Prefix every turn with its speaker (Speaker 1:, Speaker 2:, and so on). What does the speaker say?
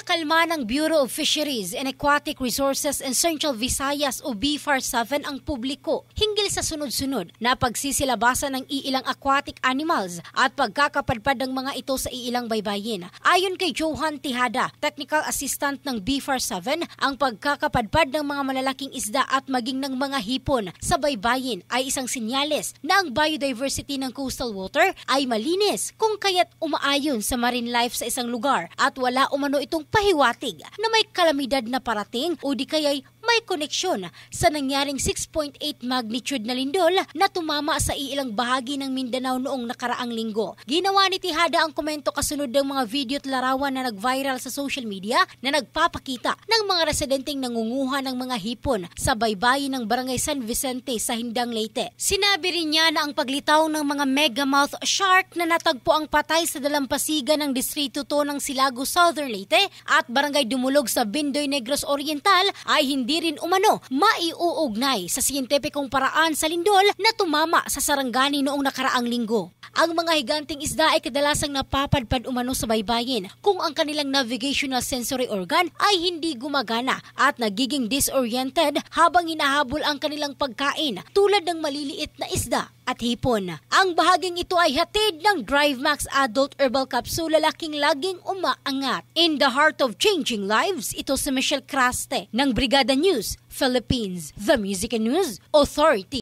Speaker 1: Pinakalma ng Bureau of Fisheries and Aquatic Resources in Central Visayas o BFAR-7 ang publiko hinggil sa sunod-sunod na pagsisilabasan ng iilang aquatic animals at pagkakapadpad ng mga ito sa iilang baybayin. Ayon kay Johan Tejada, Technical Assistant ng BFAR-7, ang pagkakapadpad ng mga malalaking isda at maging ng mga hipon sa baybayin ay isang sinyales na ang biodiversity ng coastal water ay malinis kung kaya't umaayon sa marine life sa isang lugar at wala umano itong pahiwatig na may kalamidad na parating o di kaya'y may koneksyon sa nangyaring 6.8 magnitude na lindol na tumama sa iilang bahagi ng Mindanao noong nakaraang linggo. Ginawa ni Tejada ang komento kasunod ng mga video at larawan na nag-viral sa social media na nagpapakita ng mga residenteng nangunguha ng mga hipon sa baybayin ng Barangay San Vicente sa Hindang, Leyte. Sinabi rin niya na ang paglitaw ng mga megamouth shark na natagpo ang patay sa dalampasigan ng Distrito 2 ng Silago, Southern Leyte at Barangay Dumulog sa Bindoy Negros Oriental ay hindi rin umano maiuugnay sa siyentipikong paraan sa lindol na tumama sa Sarangani noong nakaraang linggo. Ang mga higanting isda ay kadalasang napapadpad umano sa baybayin kung ang kanilang navigational sensory organ ay hindi gumagana at nagiging disoriented habang hinahabol ang kanilang pagkain tulad ng maliliit na isda at hipon. Ang bahaging ito ay hatid ng DriveMax Adult Herbal Capsule, lalaking laging umaangat. In the heart of changing lives, ito si Michelle Craste ng Brigada News Philippines, the Music and News Authority.